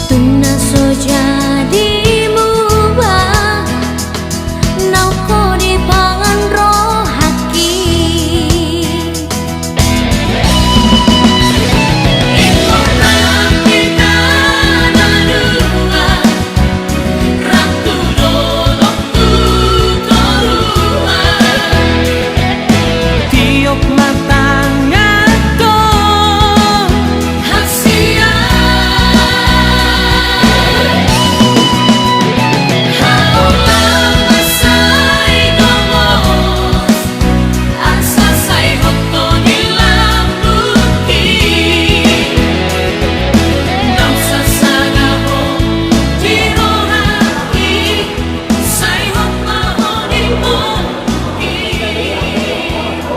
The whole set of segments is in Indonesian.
Tuna so jadi mubah nau ko di pangan roh haki. Tiup matanya ko Hasia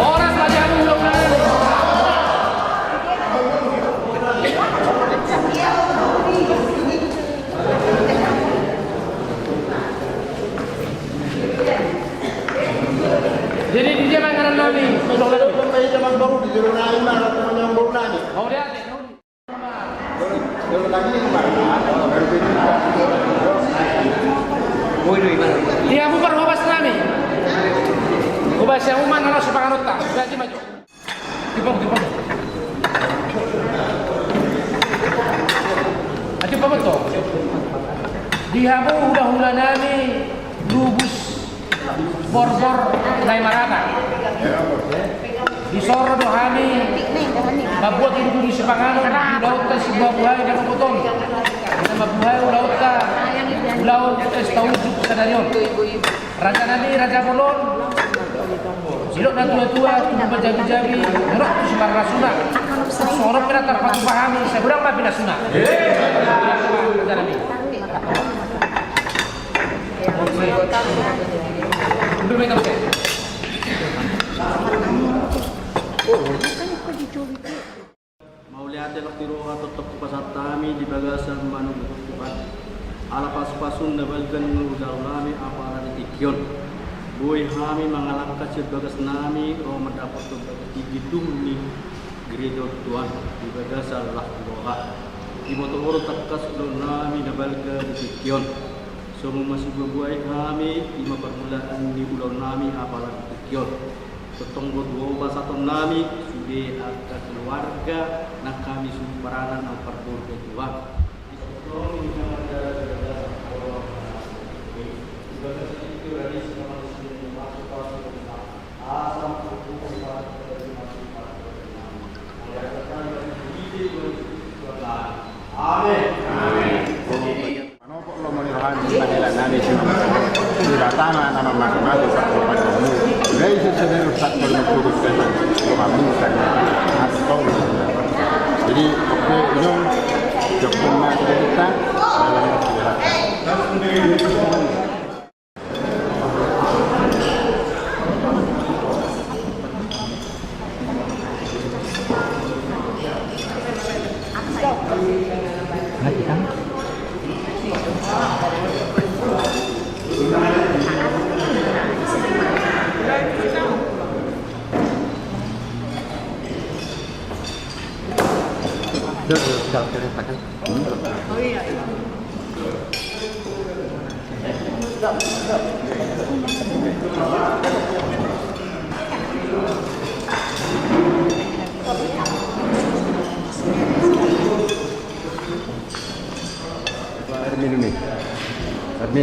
Oras saja belum lalu. Jadi dia makanan nabi. Zaman baru di Jero Naim ada teman yang baru nani. Kau lihat nih. Jero lagi ini mana? Dia bubar hubas nami. Hubas yang uman harus sepangan otak. Gaji maju. Tipong. Ati pa betul. Dia mo hula-hula nami lubus borbor dai marata. Disoro do hani mabuat itu di sepangan di laut ka si buhay na kaputong. Na mabuhay laut ka. Laut tahu sa danyon. Raja nami raja bolon. Silok na tua-tua tu berjabi-jabi. Ngerok tu si marasuna. Sorok pina terpatu pahami. Saya bilang apa pina suna. Raja nami. Dulu mereka pakai. Mauliate laktiroha tetap pasatami di bagasan manu bukupat ala pas-pasun na balgan udarulami apara di tikyon boy hami mangalak kacil bagas nami o mendapat di gidung ni gereja tuan di bagasan laktiroha di motor takas nami na balgan di tikyon semua masih berbuai kami di permulaan di ulang nami apara di tikyon Totong dua basaton nami sudah ada keluarga nak kami sumparanan ang perbuatan Tuhan. Amin. Manopok lo menirohan Manila nani sino. Siratama nama masing-masing sa kamu. Guys, sebenarnya rusak bermutu kita kami sana atau jadi oke ini joknya kita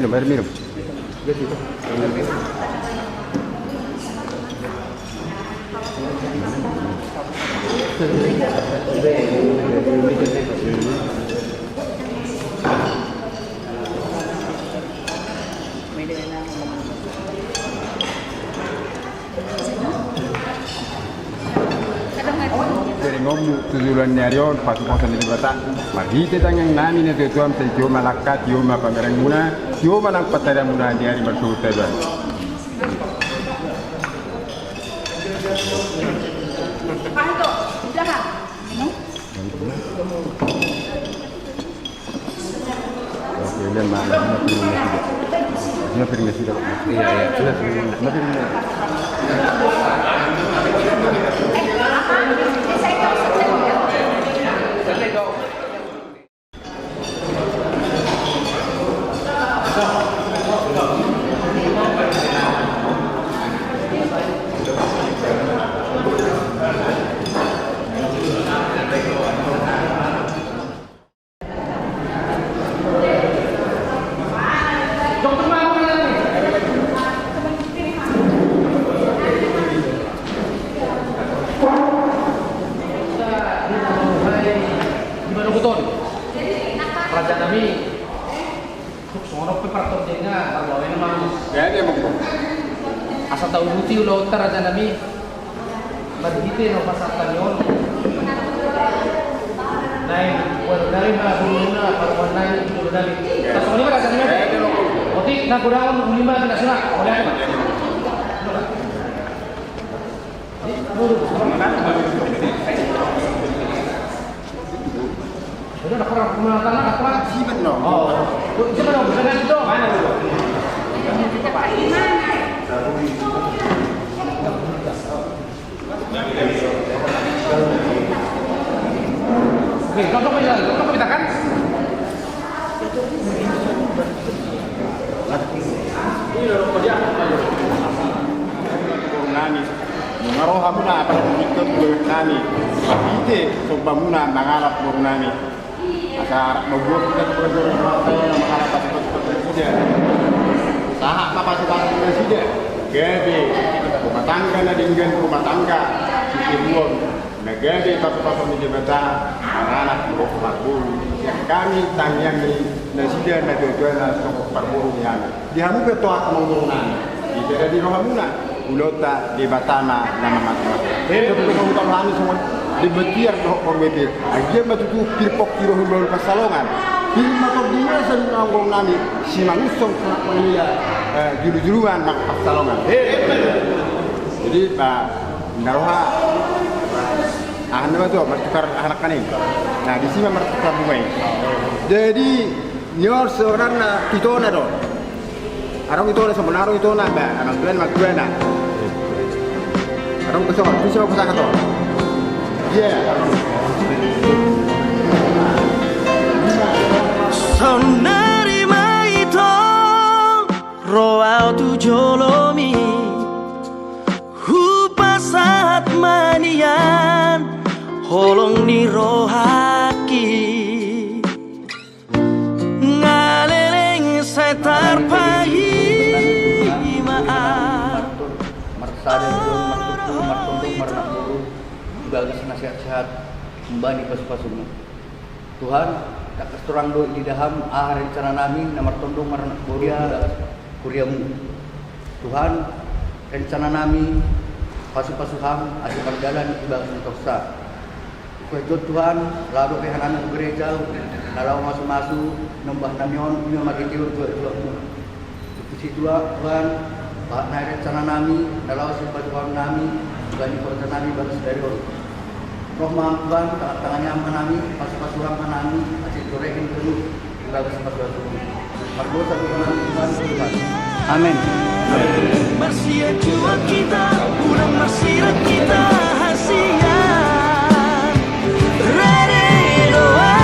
air minum. Dari ngomong tujuan nyarion pas posan di bata. Mari kita yang nami ne tuam se joma lakat joma pamerang muna joma lang patara muna di hari masuk teban. Panto, belakang. Oke, dan mana sudah piringnya sudah. Iya, sudah piringnya. beton. Raja Nabi Suksoro pepartor jenga kalau memang Jadi emang asa tahu buti ulah utar Raja Nabi berhiti no pasatan yon. Naik dari mana dulunya paruan naik dulu dari. Pasal ini Raja Nabi. Oke, nak kurang 5 kena simak. Oleh apa? Sudah nak kurang tanah apa? Simen dong. Oh, siapa dong? Bisa itu mana dulu? Oke, kau kita kan? Nani, mengaroha muna apa itu nani. Ite coba muna mengarap nani. Asar membuat kita berjuang mengarap apa presiden. Sahak apa sebagai presiden? Gede rumah tangga na dengan rumah tangga sipirwon. Negara satu-satu di jabatan anak berburu. Yang kami tanyang di presiden na tujuan untuk berburu yang dihamu ketua kemengurunan. Tidak di rohamuna. Ulota di batana nama mati-mati. Itu bukan hanya semua di betiar doh korbetir. Aja matutu pirpok kiro hulul pasalongan. Film atau di mana senang nami si manusong kenak manusia juru-juruan nak pasalongan. Jadi pak naroha anu tu bertukar anak kaning. Nah di sini bertukar bunga. Jadi nyor seorang na kitona do. Arang itu sebenarnya itu nak ba, arang tuan mak tuan nak. Arang besok, bisa apa sangat tu? Yeah. Sonari maito roau tu jolomi hupasat manian holong ni rohaki ngaleleng setar pahi Marsada don martutu martundung marnakuru bagus nasihat-nasihat mbani pas-pasuna. Tuhan tak keturang do di daham rencana nami na martundung marnakuru kuriamu. Tuhan rencana nami pasu-pasuham adi perjalanan ibadah tosa. Kujud Tuhan lalu kehanan gereja lalu masuk-masuk nembah namion punya magitiur dua Tuhan Pak na rencana nami, dalam simpaduan nami, bani kota nami bagus dari orang. Roh Tuhan, tangannya nami, pas-pasuran nami, asyik gorehin dulu, bagus pasuran dulu. Margosa Tuhan Tuhan. Amin. Masih jual kita, ulang masih kita hasilnya. Ready doa.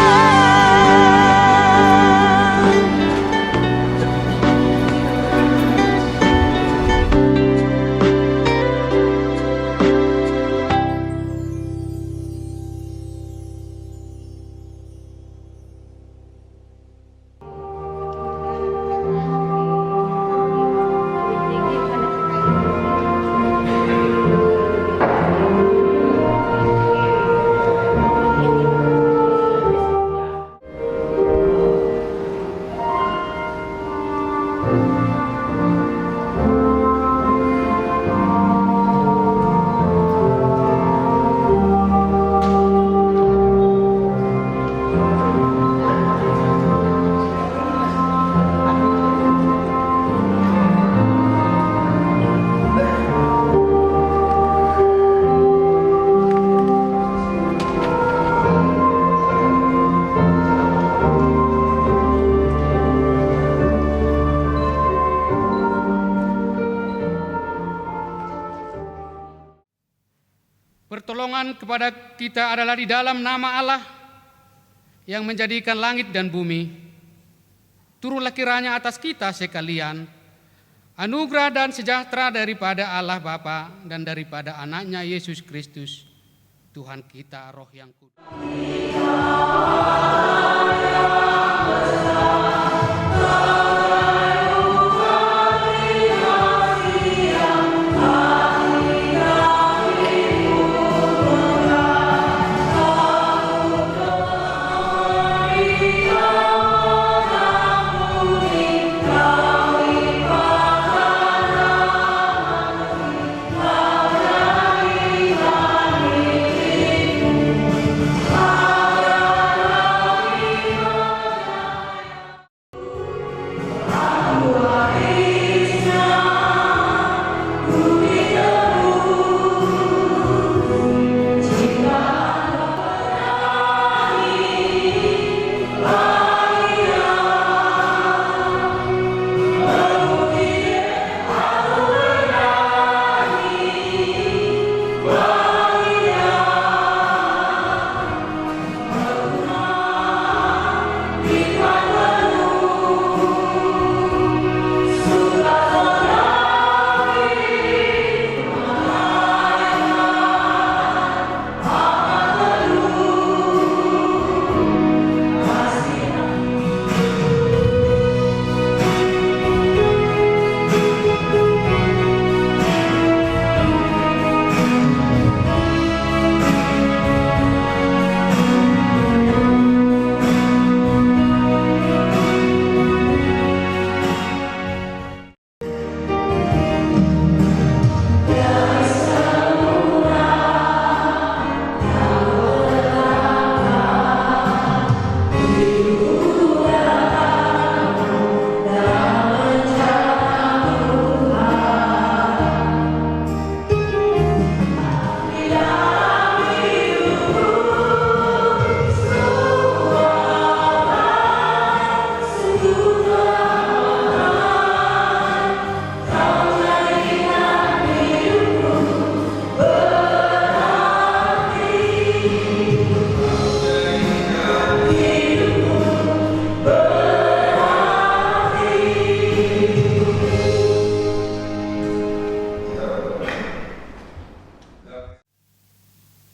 Pertolongan kepada kita adalah di dalam nama Allah yang menjadikan langit dan bumi. Turunlah kiranya atas kita sekalian anugerah dan sejahtera daripada Allah Bapa dan daripada anaknya Yesus Kristus, Tuhan kita, Roh yang Kudus.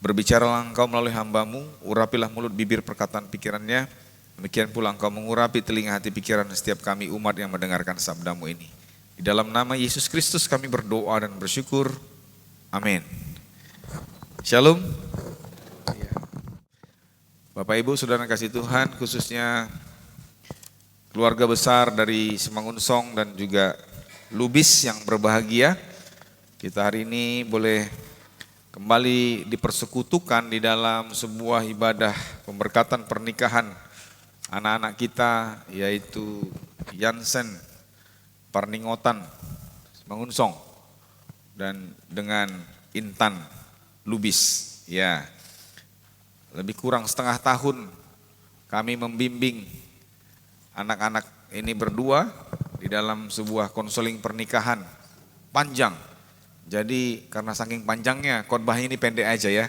Berbicaralah engkau melalui hamba-Mu, urapilah mulut bibir perkataan pikirannya, demikian pula engkau mengurapi telinga hati pikiran setiap kami umat yang mendengarkan sabda-Mu ini. Di dalam nama Yesus Kristus kami berdoa dan bersyukur. Amin. Shalom. Bapak Ibu Saudara kasih Tuhan, khususnya keluarga besar dari Semangunsong dan juga Lubis yang berbahagia. Kita hari ini boleh kembali dipersekutukan di dalam sebuah ibadah pemberkatan pernikahan anak-anak kita, yaitu Yansen Parningotan Semangunsong dan dengan Intan Lubis. Ya, lebih kurang setengah tahun kami membimbing anak-anak ini berdua di dalam sebuah konseling pernikahan panjang. Jadi karena saking panjangnya khotbah ini pendek aja ya.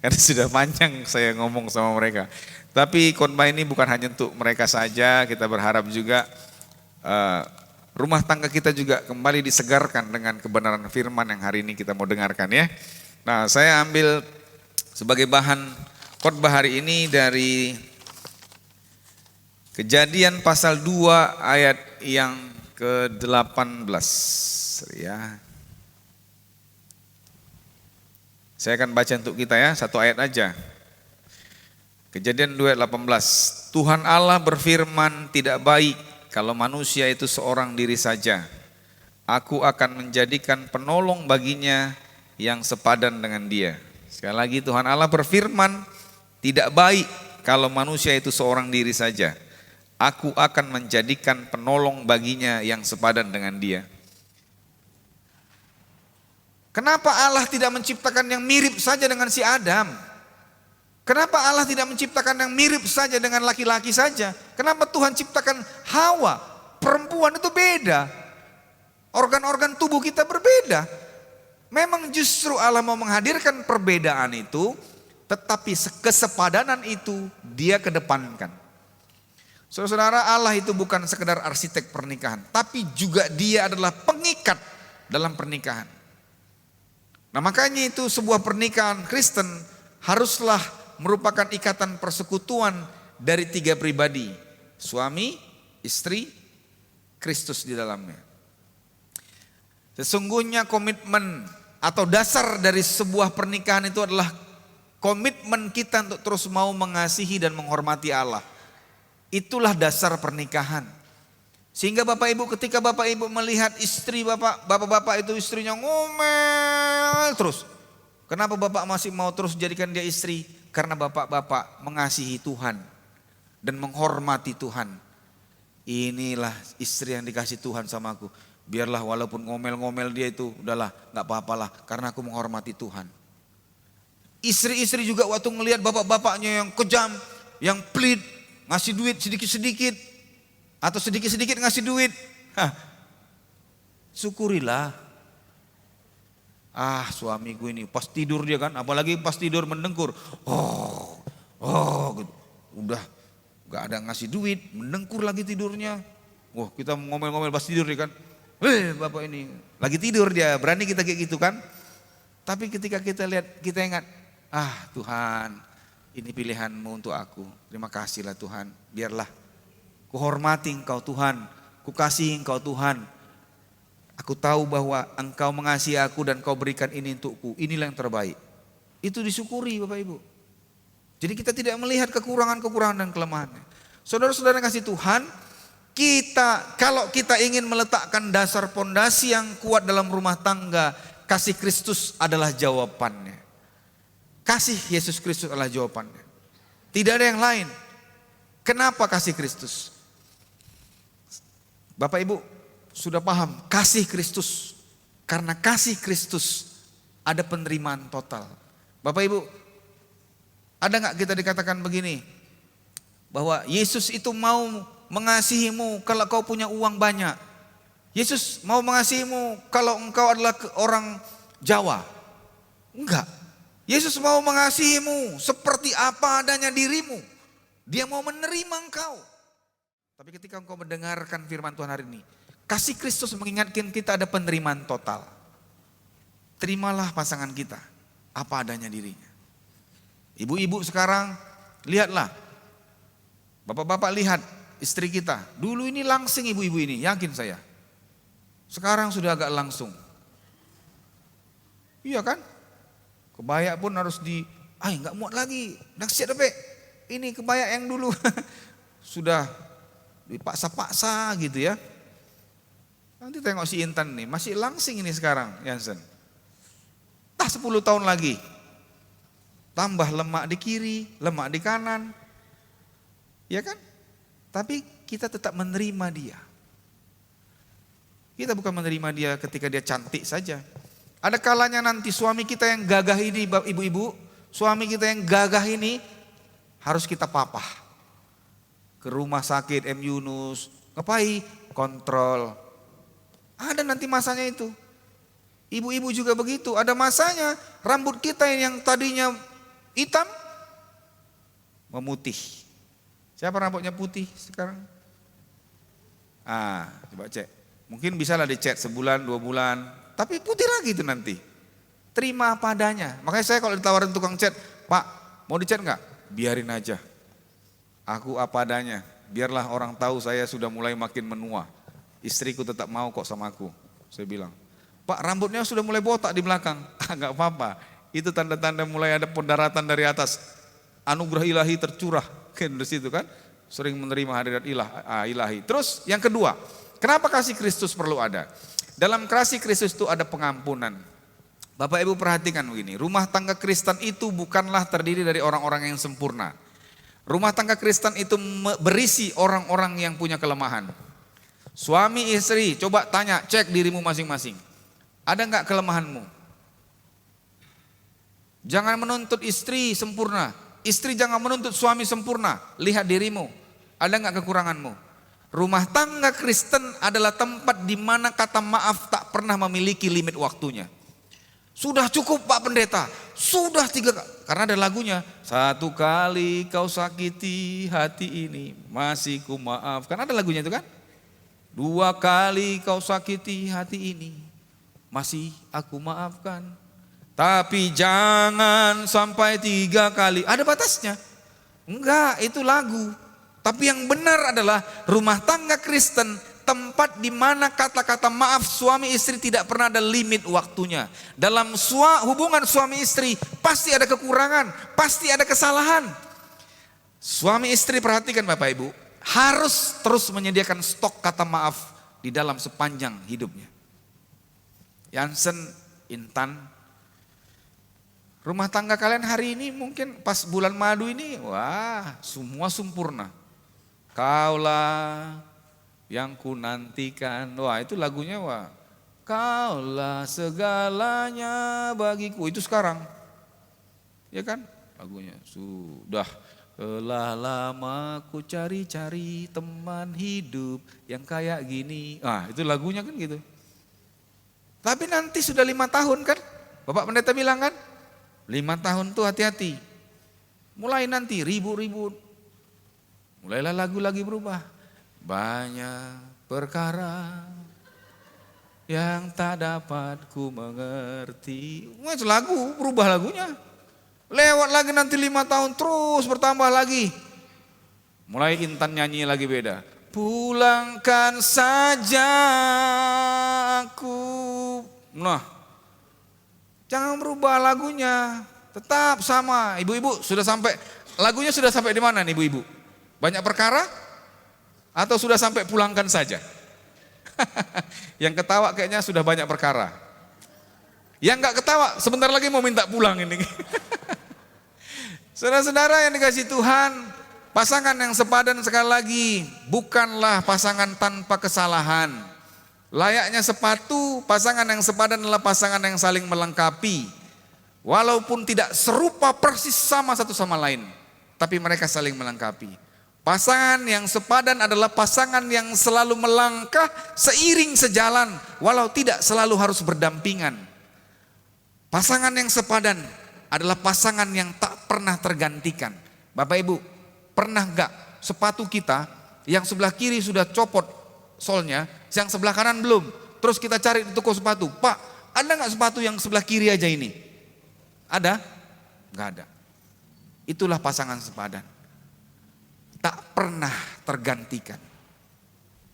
Karena sudah panjang saya ngomong sama mereka. Tapi khotbah ini bukan hanya untuk mereka saja, kita berharap juga rumah tangga kita juga kembali disegarkan dengan kebenaran firman yang hari ini kita mau dengarkan ya. Nah, saya ambil sebagai bahan khotbah hari ini dari Kejadian pasal 2 ayat yang ke-18 ya. Saya akan baca untuk kita ya, satu ayat aja. Kejadian 2 ayat 18. Tuhan Allah berfirman, tidak baik kalau manusia itu seorang diri saja. Aku akan menjadikan penolong baginya yang sepadan dengan dia. Sekali lagi, Tuhan Allah berfirman, tidak baik kalau manusia itu seorang diri saja. Aku akan menjadikan penolong baginya yang sepadan dengan dia. Kenapa Allah tidak menciptakan yang mirip saja dengan si Adam? Kenapa Allah tidak menciptakan yang mirip saja dengan laki-laki saja? Kenapa Tuhan ciptakan Hawa? Perempuan itu beda. Organ-organ tubuh kita berbeda. Memang justru Allah mau menghadirkan perbedaan itu, tetapi kesepadanan itu dia kedepankan. Saudara-saudara, Allah itu bukan sekedar arsitek pernikahan, tapi juga dia adalah pengikat dalam pernikahan. Nah, makanya itu sebuah pernikahan Kristen haruslah merupakan ikatan persekutuan dari 3 pribadi. Suami, istri, Kristus di dalamnya. Sesungguhnya komitmen atau dasar dari sebuah pernikahan itu adalah komitmen kita untuk terus mau mengasihi dan menghormati Allah. Itulah dasar pernikahan. Sehingga Bapak Ibu, ketika Bapak Ibu melihat istri bapak-bapak itu istrinya ngomel terus. Kenapa Bapak masih mau terus jadikan dia istri? Karena bapak-bapak mengasihi Tuhan dan menghormati Tuhan. Inilah istri yang dikasih Tuhan sama aku. Biarlah walaupun ngomel-ngomel dia itu, udahlah gak apa-apalah karena aku menghormati Tuhan. Istri-istri juga waktu ngelihat bapak-bapaknya yang kejam, yang pelit, ngasih duit sedikit-sedikit, atau sedikit-sedikit ngasih duit. Syukurilah. Suamiku ini pas tidur dia kan, apalagi pas tidur mendengkur. Gitu. Udah gak ada ngasih duit, mendengkur lagi tidurnya. Wah, kita ngomel-ngomel pas tidur dia kan. Bapak ini lagi tidur dia, berani kita kayak gitu kan. Tapi ketika kita lihat, kita ingat, Tuhan, ini pilihan-Mu untuk aku. Terima kasihlah Tuhan, biarlah ku hormati Engkau Tuhan, ku kasihi Engkau Tuhan. Aku tahu bahwa Engkau mengasihi aku dan Kau berikan ini untukku. Inilah yang terbaik. Itu disyukuri Bapak Ibu. Jadi kita tidak melihat kekurangan-kekurangan dan kelemahannya. Saudara-saudara yang kasih Tuhan, kalau kita ingin meletakkan dasar pondasi yang kuat dalam rumah tangga, kasih Kristus adalah jawabannya. Kasih Yesus Kristus adalah jawabannya. Tidak ada yang lain. Kenapa kasih Kristus? Bapak Ibu sudah paham kasih Kristus. Karena kasih Kristus ada penerimaan total. Bapak Ibu, ada gak kita dikatakan begini, bahwa Yesus itu mau mengasihimu kalau kau punya uang banyak. Yesus mau mengasihimu kalau engkau adalah orang Jawa. Enggak. Yesus mau mengasihimu seperti apa adanya dirimu. Dia mau menerima engkau. Tapi ketika engkau mendengarkan firman Tuhan hari ini, kasih Kristus mengingatkan kita ada penerimaan total. Terimalah pasangan kita apa adanya dirinya. Ibu-ibu sekarang lihatlah. Bapak-bapak lihat istri kita. Dulu ini langsing ibu-ibu ini, yakin saya. Sekarang sudah agak langsung. Iya kan? Kebaya pun harus nggak muat lagi. Nasihat apa? Ini kebaya yang dulu sudah dipaksa-paksa gitu ya. Nanti tengok si Intan nih, masih langsing ini sekarang, Jansen. 10 tahun lagi. Tambah lemak di kiri, lemak di kanan. Ya kan? Tapi kita tetap menerima dia. Kita bukan menerima dia ketika dia cantik saja. Ada kalanya nanti suami kita yang gagah ini, ibu-ibu, suami kita yang gagah ini harus kita papah. Ke rumah sakit M. Yunus, ngapain? Kontrol. Ada nanti masanya itu. Ibu-ibu juga begitu, ada masanya rambut kita yang tadinya hitam memutih. Siapa rambutnya putih sekarang? Coba cek. Mungkin bisa lah dicek sebulan, 2 bulan. Tapi putih lagi itu nanti. Terima apa adanya. Makanya saya kalau ditawarin tukang cat, Pak mau dicat enggak? Biarin aja. Aku apa adanya. Biarlah orang tahu saya sudah mulai makin menua. Istriku tetap mau kok sama aku. Saya bilang, Pak rambutnya sudah mulai botak di belakang. Enggak apa-apa. Itu tanda-tanda mulai ada pendaratan dari atas. Anugerah ilahi tercurah. Kan dari situ kan. Sering menerima hadirat ilahi. Terus yang kedua, kenapa kasih Kristus perlu ada? Dalam kasih Kristus itu ada pengampunan. Bapak Ibu perhatikan begini, rumah tangga Kristen itu bukanlah terdiri dari orang-orang yang sempurna. Rumah tangga Kristen itu berisi orang-orang yang punya kelemahan. Suami istri, coba tanya, cek dirimu masing-masing. Ada enggak kelemahanmu? Jangan menuntut istri sempurna. Istri jangan menuntut suami sempurna. Lihat dirimu, ada enggak kekuranganmu? Rumah tangga Kristen adalah tempat di mana kata maaf tak pernah memiliki limit waktunya. Sudah cukup Pak Pendeta, sudah 3 kali. Karena ada lagunya, 1 kali kau sakiti hati ini, masih ku maafkan. Ada lagunya itu kan? 2 kali kau sakiti hati ini, masih aku maafkan. Tapi jangan sampai 3 kali. Ada batasnya? Enggak, itu lagu. Tapi yang benar adalah rumah tangga Kristen, tempat di mana kata-kata maaf suami istri tidak pernah ada limit waktunya. Dalam hubungan suami istri pasti ada kekurangan, pasti ada kesalahan. Suami istri perhatikan Bapak Ibu, harus terus menyediakan stok kata maaf di dalam sepanjang hidupnya. Yansen, Intan, rumah tangga kalian hari ini mungkin pas bulan madu ini, wah semua sempurna. Kaulah yang ku nantikan, wah itu lagunya wah. Kaulah segalanya bagiku, itu sekarang. Ya kan lagunya, sudah telah lama ku cari-cari teman hidup yang kayak gini. Ah itu lagunya kan gitu. Tapi nanti sudah 5 tahun kan, Bapak Pendeta bilang kan, 5 tahun tuh hati-hati. Mulai nanti ribut-ribut, mulailah lagu lagi berubah. Banyak perkara yang tak dapat ku mengerti. Wah itu lagu, berubah lagunya. Lewat lagi nanti 5 tahun terus bertambah lagi. Mulai Intan nyanyi lagi beda. Pulangkan saja aku. Nah, jangan berubah lagunya. Tetap sama. Ibu-ibu sudah sampai, lagunya sudah sampai di mana nih ibu-ibu? Banyak perkara? Atau sudah sampai pulangkan saja? Yang ketawa kayaknya sudah banyak perkara. Yang enggak ketawa sebentar lagi mau minta pulang ini. Saudara-saudara yang dikasih Tuhan, pasangan yang sepadan sekali lagi bukanlah pasangan tanpa kesalahan. Layaknya sepatu, pasangan yang sepadan adalah pasangan yang saling melengkapi. Walaupun tidak serupa persis sama satu sama lain, tapi mereka saling melengkapi. Pasangan yang sepadan adalah pasangan yang selalu melangkah seiring sejalan, walau tidak selalu harus berdampingan. Pasangan yang sepadan adalah pasangan yang tak pernah tergantikan. Bapak Ibu, pernah enggak sepatu kita yang sebelah kiri sudah copot solnya, yang sebelah kanan belum? Terus kita cari di toko sepatu, Pak, ada enggak sepatu yang sebelah kiri aja ini? Ada? Enggak ada. Itulah pasangan sepadan. Tak pernah tergantikan.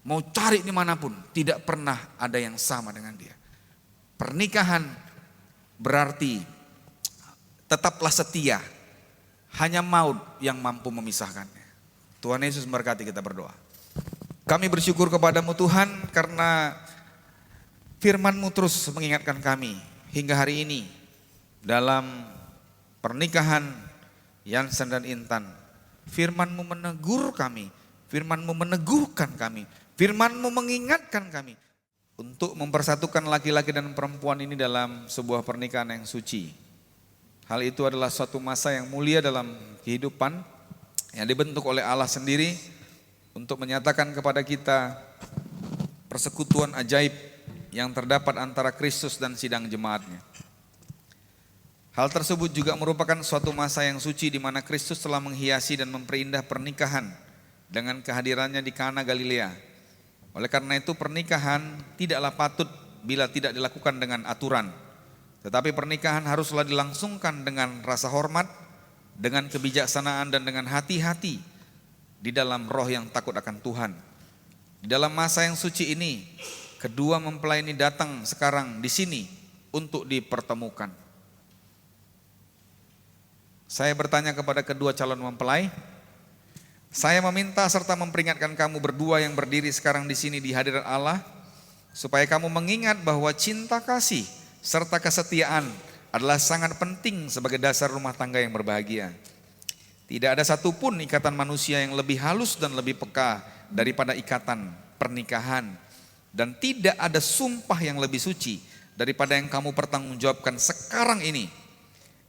Mau cari dimanapun, tidak pernah ada yang sama dengan dia. Pernikahan berarti tetaplah setia. Hanya maut yang mampu memisahkannya. Tuhan Yesus memberkati, kita berdoa. Kami bersyukur kepadamu Tuhan karena firman-Mu terus mengingatkan kami hingga hari ini dalam pernikahan Yansen dan Intan. Firman-Mu menegur kami, Firman-Mu meneguhkan kami, Firman-Mu mengingatkan kami untuk mempersatukan laki-laki dan perempuan ini dalam sebuah pernikahan yang suci. Hal itu adalah suatu masa yang mulia dalam kehidupan yang dibentuk oleh Allah sendiri untuk menyatakan kepada kita persekutuan ajaib yang terdapat antara Kristus dan sidang jemaatnya. Hal tersebut juga merupakan suatu masa yang suci di mana Kristus telah menghiasi dan memperindah pernikahan dengan kehadirannya di Kana Galilea. Oleh karena itu pernikahan tidaklah patut bila tidak dilakukan dengan aturan. Tetapi pernikahan haruslah dilangsungkan dengan rasa hormat, dengan kebijaksanaan dan dengan hati-hati di dalam roh yang takut akan Tuhan. Di dalam masa yang suci ini, kedua mempelai ini datang sekarang di sini untuk dipertemukan. Saya bertanya kepada kedua calon mempelai, saya meminta serta memperingatkan kamu berdua yang berdiri sekarang di sini di hadirat Allah, supaya kamu mengingat bahwa cinta kasih serta kesetiaan adalah sangat penting sebagai dasar rumah tangga yang berbahagia. Tidak ada satupun ikatan manusia yang lebih halus dan lebih peka daripada ikatan pernikahan, dan tidak ada sumpah yang lebih suci daripada yang kamu pertanggungjawabkan sekarang ini.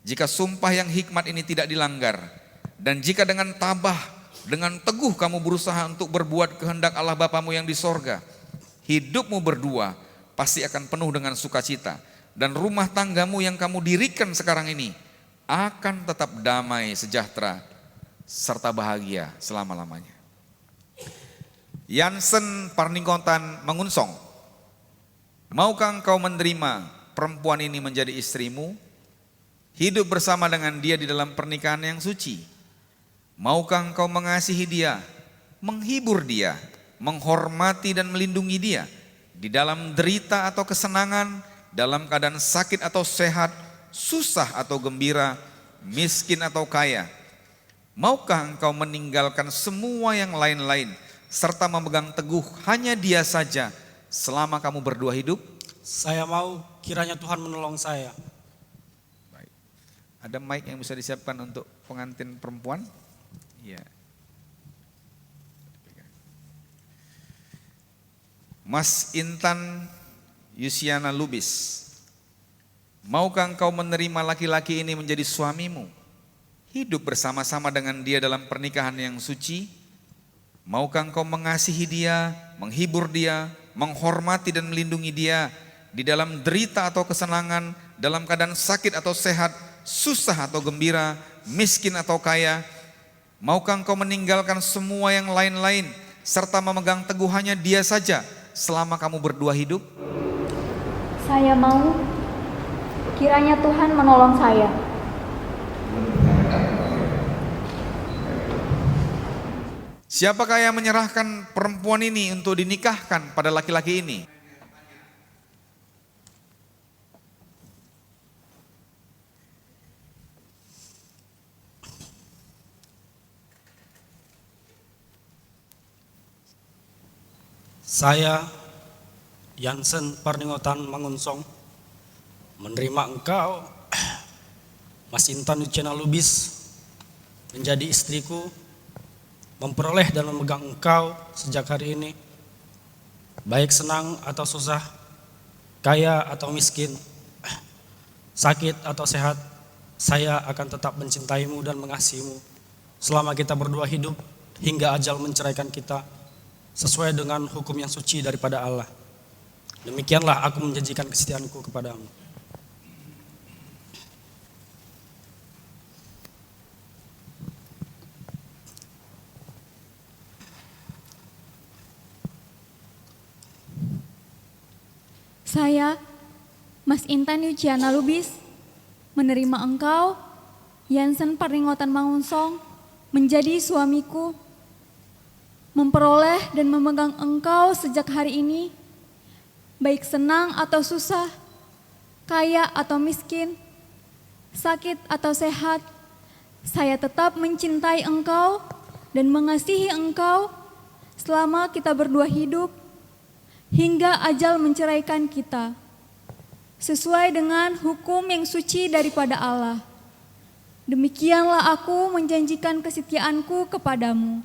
Jika sumpah yang hikmat ini tidak dilanggar, dan jika dengan tabah, dengan teguh kamu berusaha untuk berbuat kehendak Allah Bapamu yang di sorga, hidupmu berdua pasti akan penuh dengan sukacita, dan rumah tanggamu yang kamu dirikan sekarang ini akan tetap damai, sejahtera, serta bahagia selama-lamanya. Yansen Parningkotan Mangunsong, maukah engkau menerima perempuan ini menjadi istrimu? Hidup bersama dengan dia di dalam pernikahan yang suci. Maukah engkau mengasihi dia, menghibur dia, menghormati dan melindungi dia di dalam derita atau kesenangan, dalam keadaan sakit atau sehat, susah atau gembira, miskin atau kaya? Maukah engkau meninggalkan semua yang lain-lain serta memegang teguh hanya Dia saja selama kamu berdua hidup? Saya mau, kiranya Tuhan menolong saya. Baik. Ada mic yang bisa disiapkan untuk pengantin perempuan? Iya. Mas Intan Yusiana Lubis, maukah engkau menerima laki-laki ini menjadi suamimu? Hidup bersama-sama dengan dia dalam pernikahan yang suci? Maukah engkau mengasihi dia, menghibur dia, menghormati dan melindungi dia di dalam derita atau kesenangan, dalam keadaan sakit atau sehat, susah atau gembira, miskin atau kaya? Maukah engkau meninggalkan semua yang lain-lain serta memegang teguh hanya Dia saja selama kamu berdua hidup? Saya mau, kiranya Tuhan menolong saya. Siapakah yang menyerahkan perempuan ini untuk dinikahkan pada laki-laki ini? Saya, Yansen Parningotan Mangunsong, menerima engkau, Mas Intan Yusiana Lubis, menjadi istriku, memperoleh dan memegang engkau sejak hari ini, baik senang atau susah, kaya atau miskin, sakit atau sehat, saya akan tetap mencintaimu dan mengasihimu selama kita berdua hidup hingga ajal menceraikan kita, sesuai dengan hukum yang suci daripada Allah. Demikianlah aku menjanjikan kesetiaanku kepadamu. Saya, Mas Intan Yusiana Lubis, menerima engkau, Yansen Parningotan Mangunsong, menjadi suamiku, memperoleh dan memegang engkau sejak hari ini, baik senang atau susah, kaya atau miskin, sakit atau sehat, saya tetap mencintai engkau dan mengasihi engkau selama kita berdua hidup, hingga ajal menceraikan kita, sesuai dengan hukum yang suci daripada Allah. Demikianlah aku menjanjikan kesetiaanku kepadamu.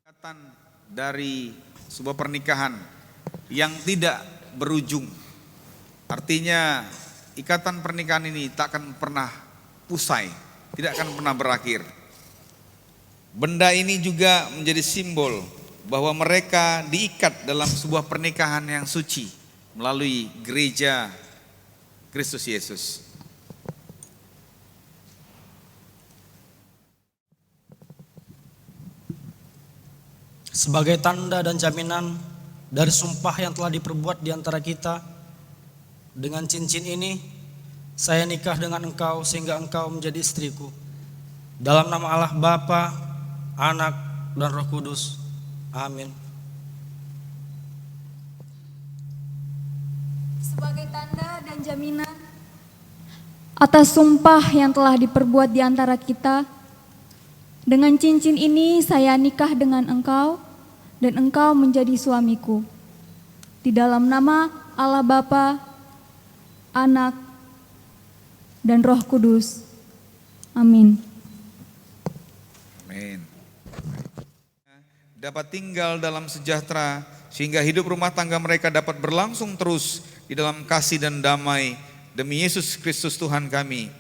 Ikatan dari sebuah pernikahan yang tidak berujung, artinya ikatan pernikahan ini tak akan pernah usai, tidak akan pernah berakhir. Benda ini juga menjadi simbol bahwa mereka diikat dalam sebuah pernikahan yang suci melalui gereja Kristus Yesus. Sebagai tanda dan jaminan dari sumpah yang telah diperbuat di antara kita, dengan cincin ini saya nikah dengan engkau sehingga engkau menjadi istriku. Dalam nama Allah Bapa, Anak, dan Roh Kudus. Amin. Sebagai tanda dan jaminan atas sumpah yang telah diperbuat di antara kita, dengan cincin ini saya nikah dengan engkau dan engkau menjadi suamiku. Di dalam nama Allah Bapa, Anak, dan Roh Kudus. Amin. Amin. Dapat tinggal dalam sejahtera sehingga hidup rumah tangga mereka dapat berlangsung terus di dalam kasih dan damai demi Yesus Kristus Tuhan kami.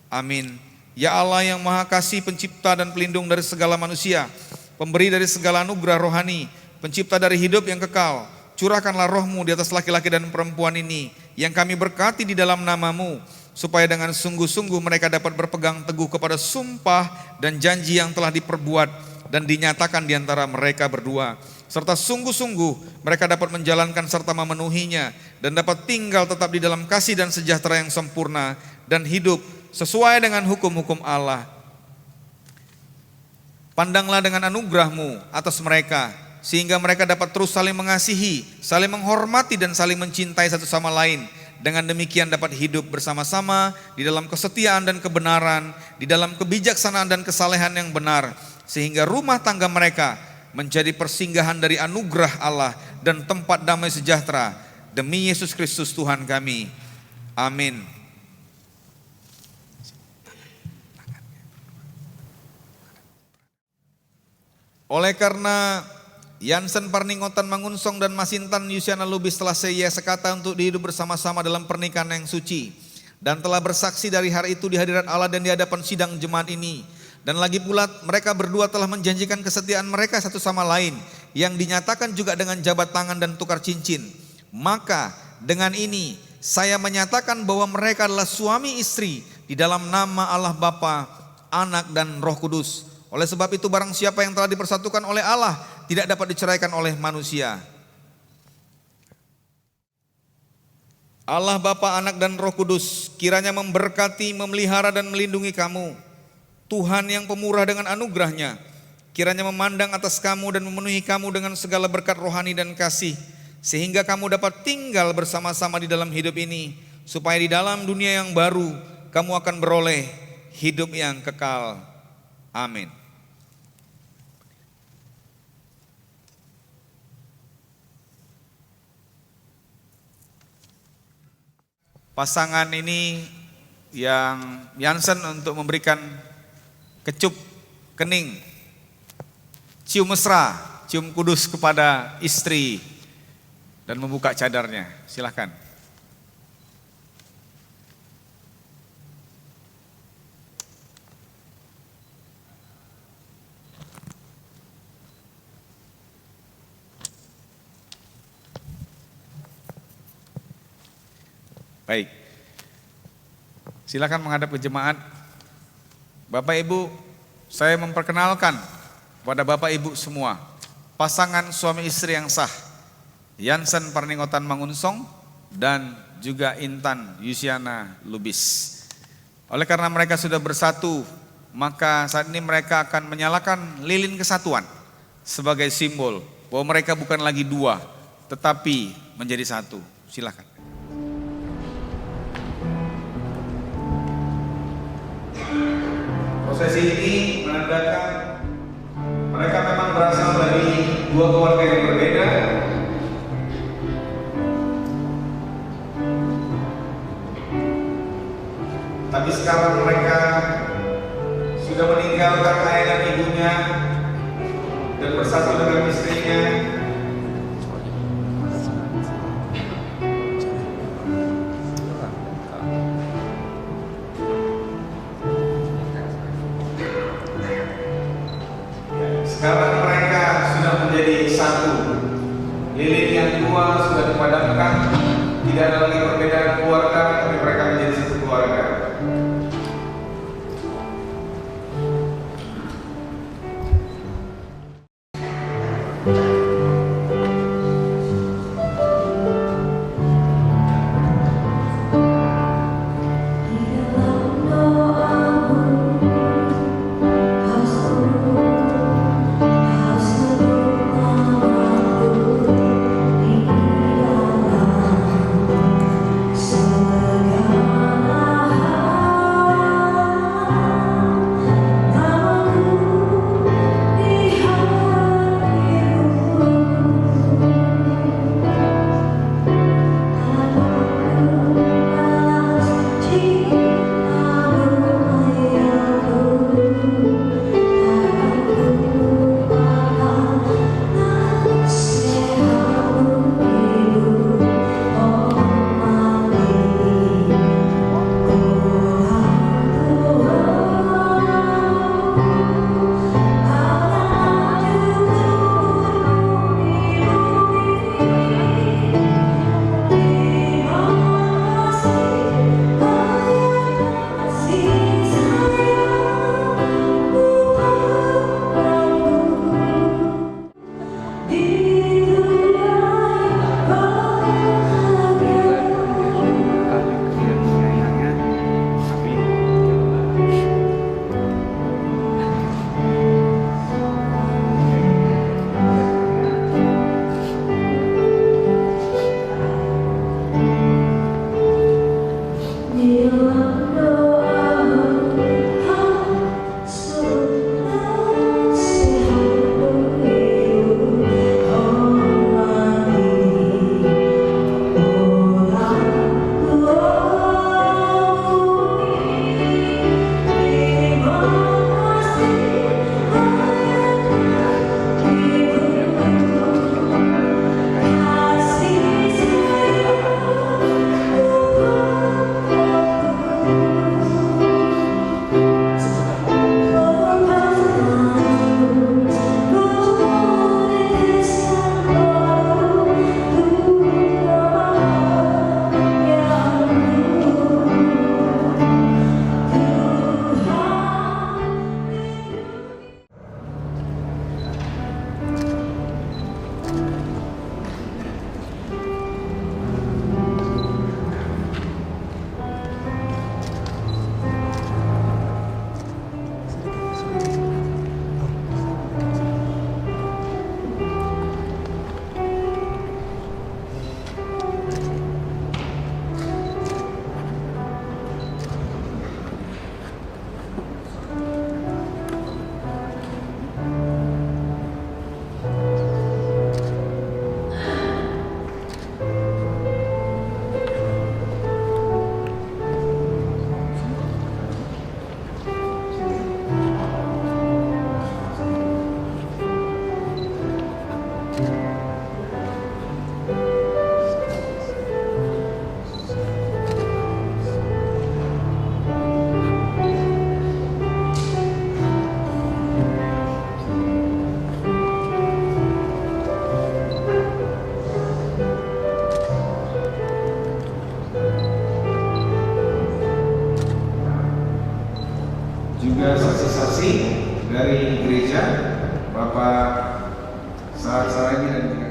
Amin. Ya Allah yang Maha Kasih, pencipta dan pelindung dari segala manusia, pemberi dari segala anugerah rohani, pencipta dari hidup yang kekal, curahkanlah roh-Mu di atas laki-laki dan perempuan ini yang kami berkati di dalam nama-Mu, supaya dengan sungguh-sungguh mereka dapat berpegang teguh kepada sumpah dan janji yang telah diperbuat dan dinyatakan di antara mereka berdua, serta sungguh-sungguh mereka dapat menjalankan serta memenuhinya dan dapat tinggal tetap di dalam kasih dan sejahtera yang sempurna dan hidup sesuai dengan hukum-hukum Allah. Pandanglah dengan anugerah-Mu atas mereka sehingga mereka dapat terus saling mengasihi, saling menghormati dan saling mencintai satu sama lain dengan demikian dapat hidup bersama-sama di dalam kesetiaan dan kebenaran, di dalam kebijaksanaan dan kesalehan yang benar, sehingga rumah tangga mereka menjadi persinggahan dari anugerah Allah dan tempat damai sejahtera. Demi Yesus Kristus Tuhan kami. Amin. Oleh karena Yansen Parningotan Mangunsong dan Masintan Yusiana Lubis telah seia sekata untuk hidup bersama-sama dalam pernikahan yang suci, dan telah bersaksi dari hari itu di hadirat Allah dan di hadapan sidang jemaat ini. Dan lagi pula mereka berdua telah menjanjikan kesetiaan mereka satu sama lain, yang dinyatakan juga dengan jabat tangan dan tukar cincin. Maka dengan ini saya menyatakan bahwa mereka adalah suami istri di dalam nama Allah Bapa, Anak dan Roh Kudus. Oleh sebab itu barang siapa yang telah dipersatukan oleh Allah tidak dapat diceraikan oleh manusia. Allah Bapa, Anak dan Roh Kudus kiranya memberkati, memelihara dan melindungi kamu. Tuhan yang pemurah dengan anugerahnya kiranya memandang atas kamu dan memenuhi kamu dengan segala berkat rohani dan kasih, sehingga kamu dapat tinggal bersama-sama di dalam hidup ini, supaya di dalam dunia yang baru kamu akan beroleh hidup yang kekal. Amin. Pasangan ini yang Yansen untuk memberikan kecup kening, cium mesra, cium kudus kepada istri dan membuka cadarnya. Silakan. Baik, silakan menghadap ke jemaat. Bapak Ibu, saya memperkenalkan kepada Bapak Ibu semua pasangan suami istri yang sah, Yansen Parningotan Mangunsong dan juga Intan Yusiana Lubis. Oleh karena mereka sudah bersatu, maka saat ini mereka akan menyalakan lilin kesatuan sebagai simbol bahwa mereka bukan lagi dua, tetapi menjadi satu. Silakan. Prosesi ini menandakan mereka memang berasal dari dua keluarga yang berbeda, tapi sekarang mereka sudah meninggalkan ayah dan ibunya dan bersatu dengan istrinya. Sekarang mereka sudah menjadi satu. Lilin yang dua sudah dipadamkan. Tidak ada lagi perbedaan keluarga, tapi mereka menjadi satu keluarga. Segala Bapak Saragi dan juga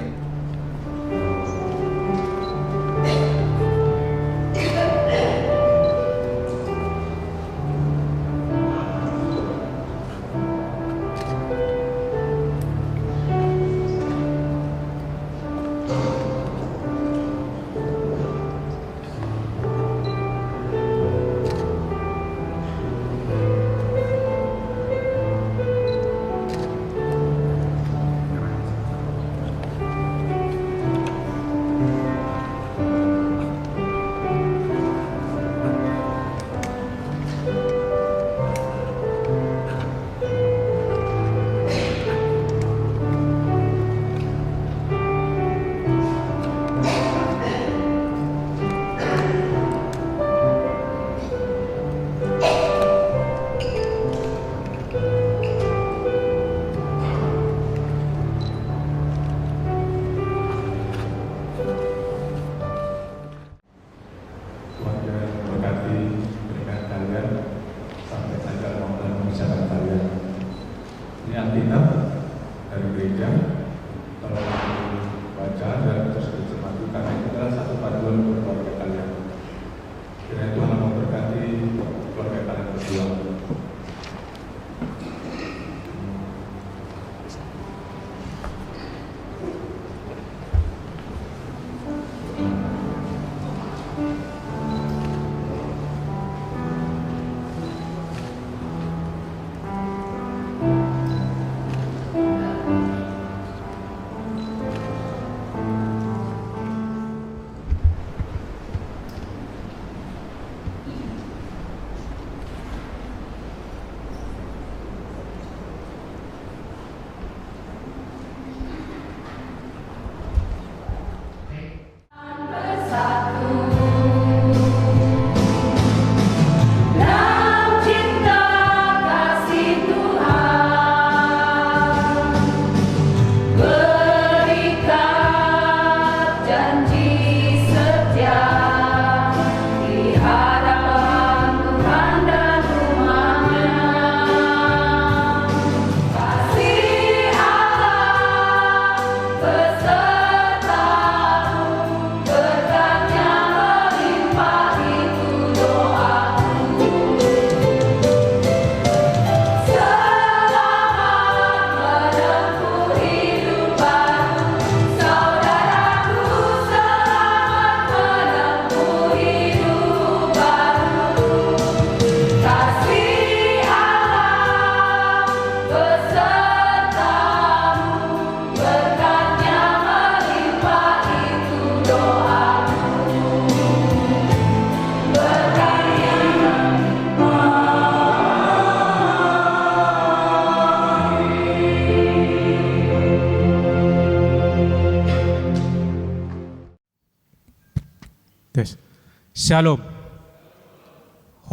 Shalom.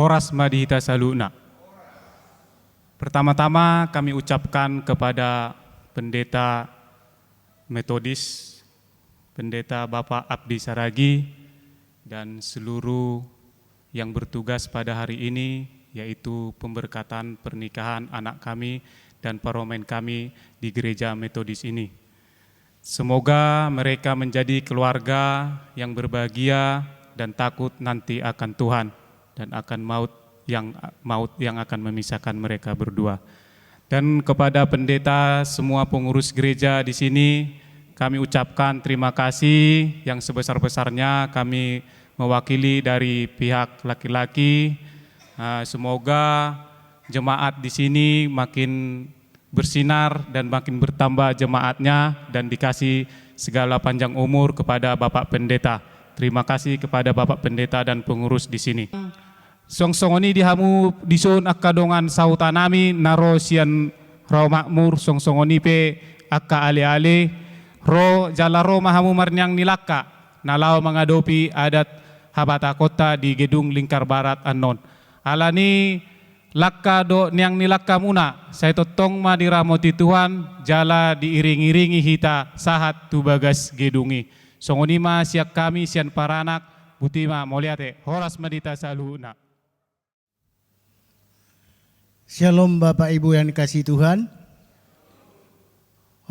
Horas Madihita Saluna. Pertama-tama kami ucapkan kepada Pendeta Metodis, Pendeta Bapak Abdi Saragi, dan seluruh yang bertugas pada hari ini, yaitu pemberkatan pernikahan anak kami dan paromen kami di Gereja Metodis ini. Semoga mereka menjadi keluarga yang berbahagia dan takut nanti akan Tuhan dan akan maut yang akan memisahkan mereka berdua. Dan kepada pendeta, semua pengurus gereja di sini, kami ucapkan terima kasih yang sebesar-besarnya. Kami mewakili dari pihak laki-laki. Semoga jemaat di sini makin bersinar dan makin bertambah jemaatnya dan dikasih segala panjang umur kepada Bapak Pendeta. Terima kasih kepada Bapak Pendeta dan pengurus di sini. Songsongoni dihamu dison akadongan sautanami naro sian ro makmur songsongoni pe akka ale-ale ro jalaro mahamu marnyang nilaka nalau mengadopi adat habata kota di Gedung Lingkar Barat anon. Alani lakka do niang nilaka muna saya totong madiramoti Tuhan jala diiring-iringi hita sahat tu bagas gedungi. Songonima siak kami sian paranak butima moliate Horas Madihita Saluna. Shalom Bapak Ibu yang dikasihi Tuhan.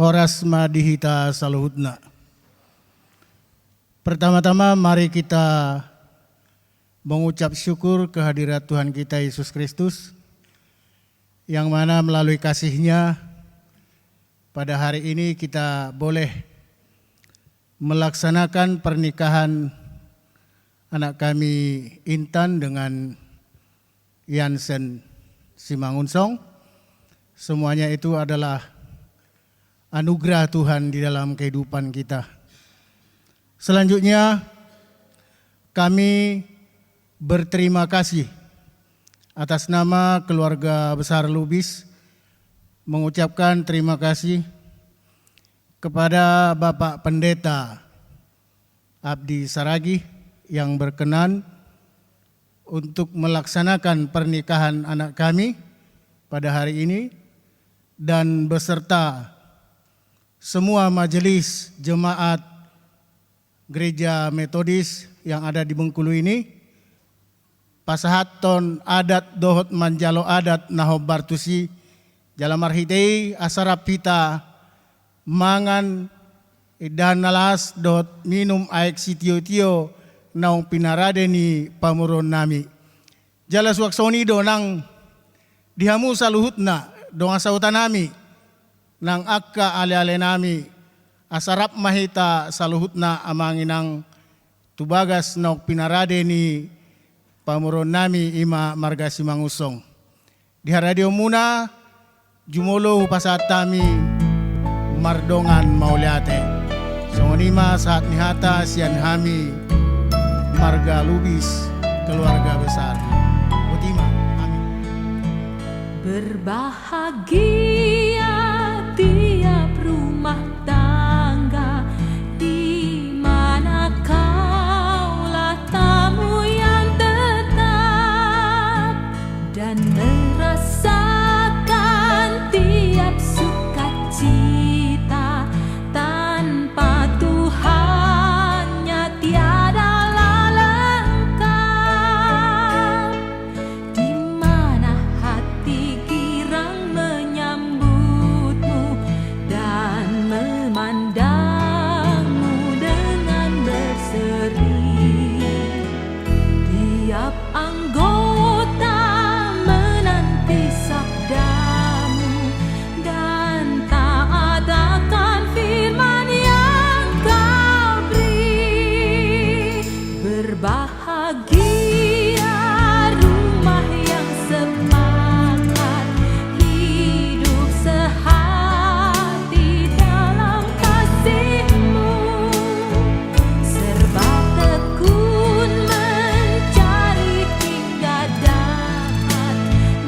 Horas Madihita Saluhutna. Pertama-tama mari kita mengucap syukur kehadirat Tuhan kita Yesus Kristus, yang mana melalui kasih-Nya pada hari ini kita boleh melaksanakan pernikahan anak kami Intan dengan Yansen Simangunsong. Semuanya itu adalah anugerah Tuhan di dalam kehidupan kita. Selanjutnya kami berterima kasih atas nama keluarga besar Lubis, mengucapkan terima kasih kepada Bapak Pendeta Abdi Saragi yang berkenan untuk melaksanakan pernikahan anak kami pada hari ini, dan beserta semua majelis jemaat Gereja Metodis yang ada di Bengkulu ini, pasahaton adat dohot manjalo adat nahob bartusi jalamar hitei asarap pita mangan dan nalas dot minum aek sitio-tio naung pinaradeni pamuron nami. Jala suaksoni do nang dihamu saluhutna dong asautan nami nang akka ale-ale nami asarap mahita saluhutna amanginang tubagas naung pinaradeni pamuron nami ima marga Simangusong. Di radio muna jumolo hupasat tami mardongan mauliate. Songonima saat nihata sian hami marga Lubis keluarga besar. Utima, amin. Berbahagia tiap rumah tangga di mana kaulah tamu yang tetap dan merasakan tiap sukacita. Tanpa Tuhannya tiadalah lengkap. Di mana hati girang menyambutmu dan memandangmu dengan berseri. Tiap anggota menanti sabdamu dan taat akan firman yang kau beri. Berbahagia rumah yang sepakat, hidup sehati dalam kasih-Mu, serba tekun mencari hingga dapat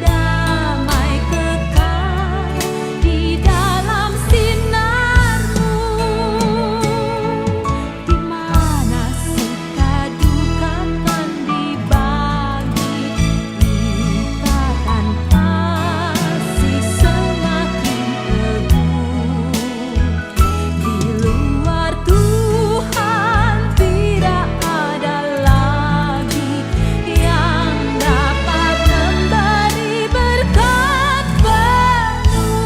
damai kekal di dalam sinar-Mu. Di mana suka duka kan dibagi, ikatan kasih semakin teguh. Di luar Tuhan tidak ada lagi yang dapat memberi berkat penuh.